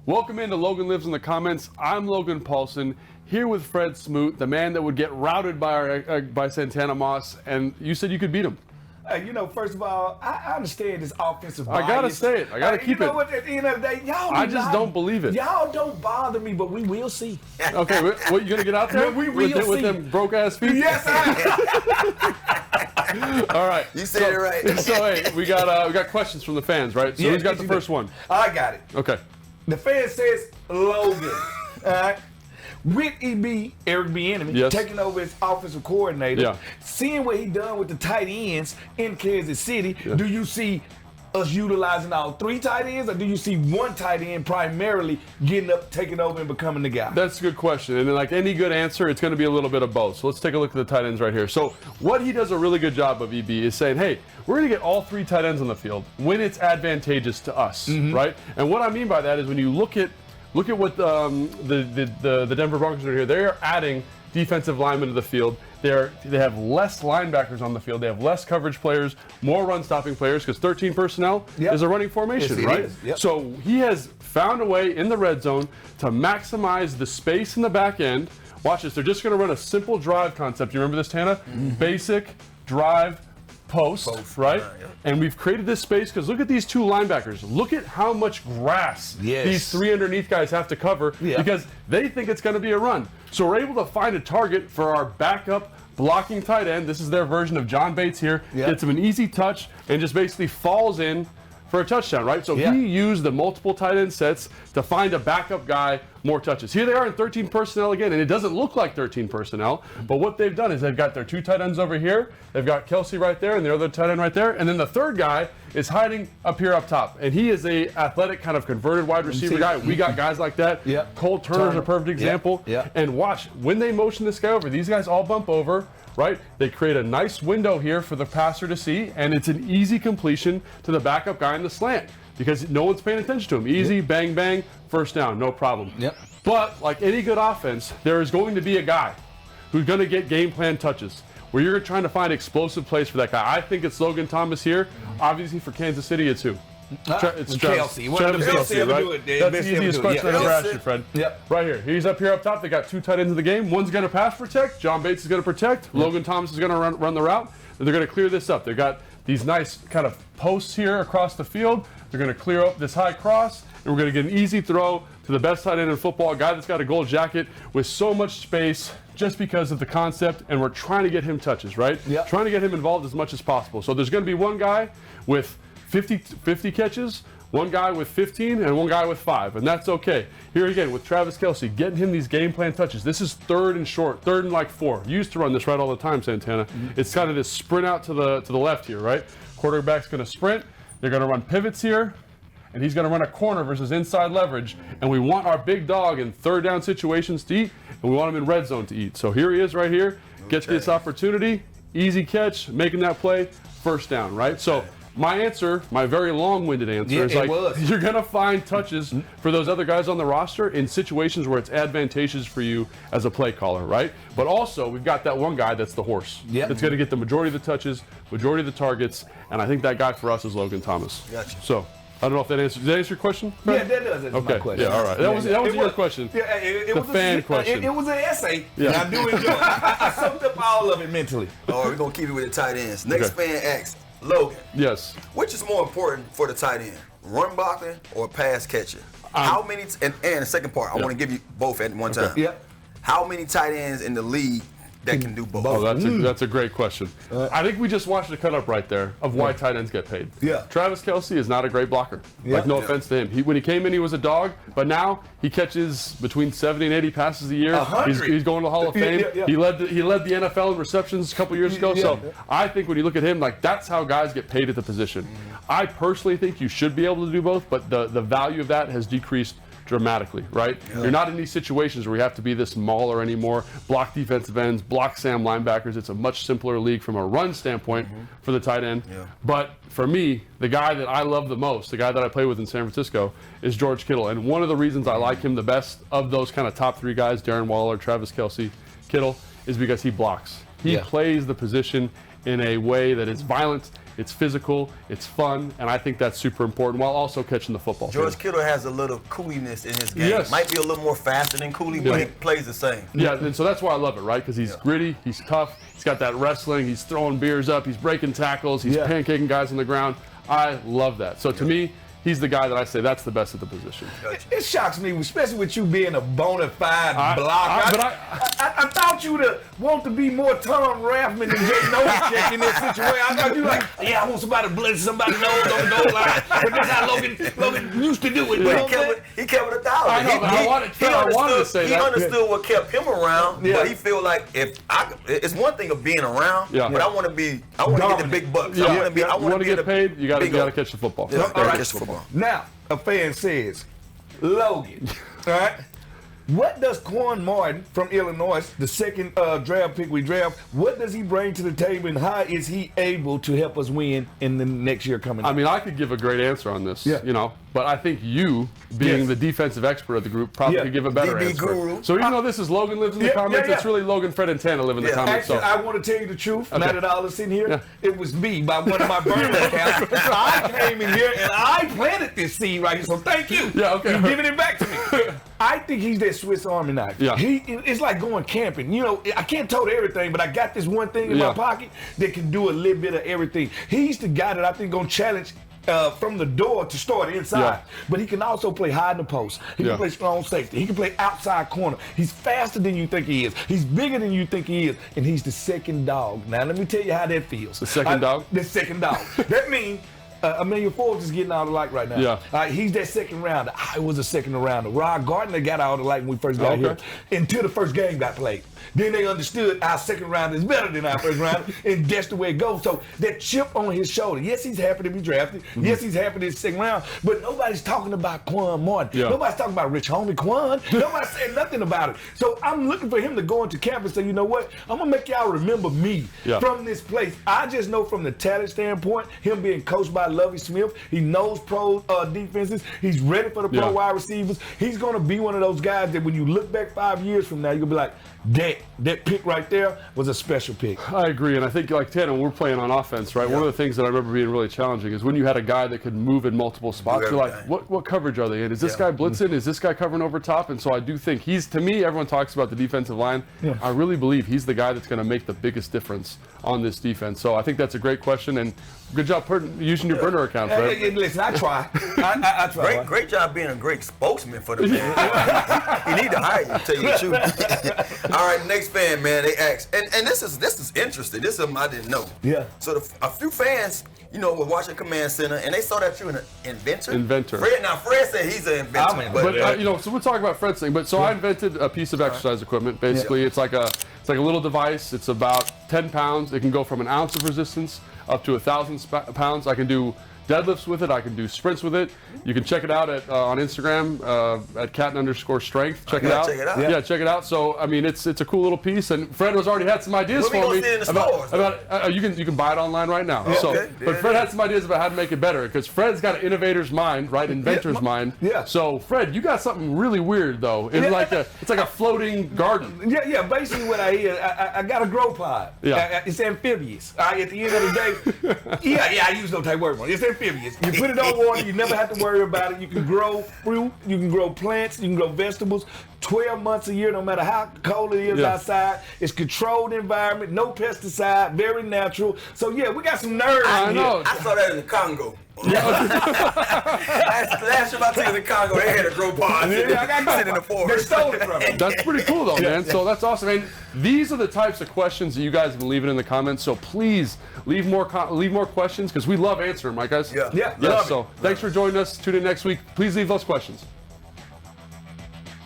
Welcome into Logan Lives in the Comments. I'm Logan Paulsen, here with Fred Smoot, the man that would get routed by Santana Moss, and you said you could beat him. First of all, I understand this offensive bias. I gotta say it. I gotta keep it. What, at the end of the day, I just don't believe it. Y'all don't bother me, but we will see. Okay, what, you gonna get out there? We will see. With them broke-ass feet? Yes, All right. You said it right. So, hey, we got questions from the fans, right? So who's got the first one? I got it. Okay. The fan says Logan. All right. With EB, Eric Bieniemy, taking over as offensive coordinator, seeing what he done with the tight ends in Kansas City, do you see us utilizing all three tight ends, or do you see one tight end primarily getting up, taking over, and becoming the guy? That's a good question. And like any good answer, it's going to be a little bit of both. So let's take a look at the tight ends right here. So what he does a really good job of, EB, is saying, hey, we're going to get all three tight ends on the field when it's advantageous to us, right? And what I mean by that is when you look at what the Denver Broncos are here. They are adding defensive linemen to the field. They have less linebackers on the field. They have less coverage players, more run-stopping players, because 13 personnel is a running formation, right? Yep. So he has found a way in the red zone to maximize the space in the back end. Watch this. They're just going to run a simple drive concept. You remember this, Tana? Basic, drive, post, right? And we've created this space because look at these two linebackers. Look at how much grass these three underneath guys have to cover because they think it's going to be a run. So we're able to find a target for our backup blocking tight end. This is their version of John Bates here. Gets him an easy touch and just basically falls in for a touchdown, right? So he used the multiple tight end sets to find a backup guy more touches. Here they are in 13 personnel again, and it doesn't look like 13 personnel, but what they've done is they've got their two tight ends over here, they've got Kelsey right there, and the other tight end right there, and then the third guy is hiding up here up top, and he is a athletic kind of converted wide receiver guy. We got guys like that. Cole Turner's a perfect example. And watch, when they motion this guy over, these guys all bump over, right? They create a nice window here for the passer to see, and it's an easy completion to the backup guy in the slant because no one's paying attention to him. Easy, bang, bang, first down, no problem. But like any good offense, there is going to be a guy who's going to get game plan touches where you're trying to find explosive plays for that guy. I think it's Logan Thomas here. Obviously for Kansas City, it's who? It's Kelsey. Travis Kelsey, right? That's the easiest question I've ever asked you, Fred. Right here. He's up here up top. They got two tight ends in the game. One's going to pass protect. John Bates is going to protect. Logan Thomas is going to run the route. And they're going to clear this up. They've got these nice kind of posts here across the field. They're going to clear up this high cross. And we're going to get an easy throw to the best tight end in football, a guy that's got a gold jacket with so much space just because of the concept, and we're trying to get him touches, right? Trying to get him involved as much as possible. So there's going to be one guy with 50 catches, one guy with 15, and one guy with 5, and that's okay. Here again with Travis Kelsey, getting him these game plan touches. This is third and short, third and like 4. You used to run this right all the time, Santana. It's kind of this sprint out to the left here, right? Quarterback's going to sprint. They're going to run pivots here. And he's going to run a corner versus inside leverage. And we want our big dog in third down situations to eat, and we want him in red zone to eat. So here he is right here. Gets this opportunity. Easy catch, making that play, first down, right? So my answer, my very long-winded answer is like, you're going to find touches for those other guys on the roster in situations where it's advantageous for you as a play caller, right? But also, we've got that one guy that's the horse. That's going to get the majority of the touches, majority of the targets, and I think that guy for us is Logan Thomas. Gotcha. So I don't know if that answers. Did that answer your question? Fred? Yeah, that does answer my question. Yeah, all right. That was your question. It the was fan question. It was an essay. I do enjoy it. I summed up all of it mentally. All right, we're going to keep it with the tight ends. Next fan asks, Logan. Yes. Which is more important for the tight end, run blocking or pass catching? How many, and the second part, I want to give you both at one time. How many tight ends in the league that can do both? Oh, that's a great question. I think we just watched a cut up right there of why tight ends get paid. Travis Kelsey is not a great blocker. Like, no offense to him. When he came in, he was a dog, but now he catches between 70 and 80 passes a year. He's going to the Hall of Fame. He led the NFL in receptions a couple years ago. So I think when you look at him, like, that's how guys get paid at the position. I personally think you should be able to do both, but the value of that has decreased dramatically, right? You're not in these situations where you have to be this mauler anymore, block defensive ends, block Sam linebackers. It's a much simpler league from a run standpoint for the tight end. But for me, the guy that I love the most, the guy that I play with in San Francisco, is George Kittle. And one of the reasons I like him the best of those kind of top 3 guys, Darren Waller, Travis Kelsey, Kittle, is because he blocks. He plays the position in a way that is violent. it's physical, it's fun, and I think that's super important while also catching the football. George Kittle has a little cooliness in his game. Yes. Might be a little more faster than Cooley, but he plays the same. Yeah, and so that's why I love it, right? Because he's gritty, he's tough, he's got that wrestling, he's throwing beers up, he's breaking tackles, he's pancaking guys on the ground. I love that. So to me, he's the guy that I say that's the best at the position. It shocks me, especially with you being a bona fide blocker. I thought you would want to be more Tom Rathman than Jay Novacek in this situation. I thought you like, I want somebody to blitz somebody knows on the goal line. But that's how Logan used to do it. But he kept it 1,000. I know, I wanted to say that. He understood what kept him around, but he feel like it's one thing of being around, but I want to get the big bucks. You want to get paid, you got to catch the football. Catch the football. Now, a fan says, Logan, all right, what does Quan Martin from Illinois, the second draft pick we draft, what does he bring to the table, and how is he able to help us win in the next year coming up? I mean, I could give a great answer on this, but I think you, being the defensive expert of the group, probably could give a better answer. Guru. So even though this is Logan Lives in the comments, it's really Logan, Fred, and Tana live in the comments. Actually, I want to tell you the truth. Now that all is in here, it was me by one of my burner accounts. I came in here and I planted this seed right here, so thank you. Yeah, okay. You're giving it back to me. I think he's that Swiss Army knife. Yeah. It's like going camping. You know, I can't tote everything, but I got this one thing in my pocket that can do a little bit of everything. He's the guy that I think going to challenge from the door to start inside. But he can also play high in the post. He can play strong safety. He can play outside corner. He's faster than you think he is. He's bigger than you think he is. And he's the second dog. Now, let me tell you how that feels. The second dog? The second dog. That means Emmanuel Forbes is getting all the light right now. He's that second rounder. I was a second rounder. Rod Gardner got all the light when we first got here until the first game got played. Then they understood our second rounder is better than our first rounder, and that's the way it goes. So that chip on his shoulder, yes, he's happy to be drafted. Yes, he's happy to be second round, but nobody's talking about Quan Martin. Nobody's talking about Rich Homie Quan. Nobody said nothing about it. So I'm looking for him to go into camp and say, you know what? I'm going to make y'all remember me from this place. I just know from the talent standpoint, him being coached by Lovie Smith, he knows pro defenses. He's ready for the pro wide receivers. He's going to be one of those guys that when you look back 5 years from now, you're going to be like, that pick right there was a special pick. I agree, and I think like Tana, when we're playing on offense, right? One of the things that I remember being really challenging is when you had a guy that could move in multiple spots. You're like, what coverage are they in? Is this guy blitzing? Is this guy covering over top? And so I do think to me, everyone talks about the defensive line. I really believe he's the guy that's going to make the biggest difference on this defense. So I think that's a great question, and good job using your burner account, Fred. Listen, I try. I try. Great job being a great spokesman for the man. He need to hire you, to tell you the truth. All right, next fan, man, they asked, and this is interesting. This is something I didn't know. So a few fans, were watching Command Center, and they saw that you're an inventor. Fred said he's an inventor. So we'll talk about Fred's thing. But so I invented a piece of exercise equipment. Basically, it's like a little device. It's about 10 pounds. It can go from an ounce of resistance up to 1,000 pounds. I can do deadlifts with it. I can do sprints with it. You can check it out on Instagram at cat_strength. Check it out. Yeah, check it out. So I mean, it's a cool little piece. And Fred has already had some ideas for me about you can buy it online right now. But Fred had some ideas about how to make it better because Fred's got an innovator's mind, right? Inventor's mind. So Fred, you got something really weird though. It's like a floating garden. Basically what I got a grow pod. It's amphibious. At the end of the day, I use no type word on it. It's amphibious. You put it on water, you never have to worry about it. You can grow fruit, you can grow plants, you can grow vegetables 12 months a year, no matter how cold it is outside. It's controlled environment, no pesticide, very natural. So we got some nerds I know. I saw that in the Congo. Last time I took the Congo, they had a grow pod sitting in the forest. They stole it from me. That's pretty cool though, man. So that's awesome. And these are the types of questions that you guys have been leaving in the comments. So please leave more questions because we love answering them, right, guys? Yeah. So thanks for joining us. Tune in next week. Please leave those questions.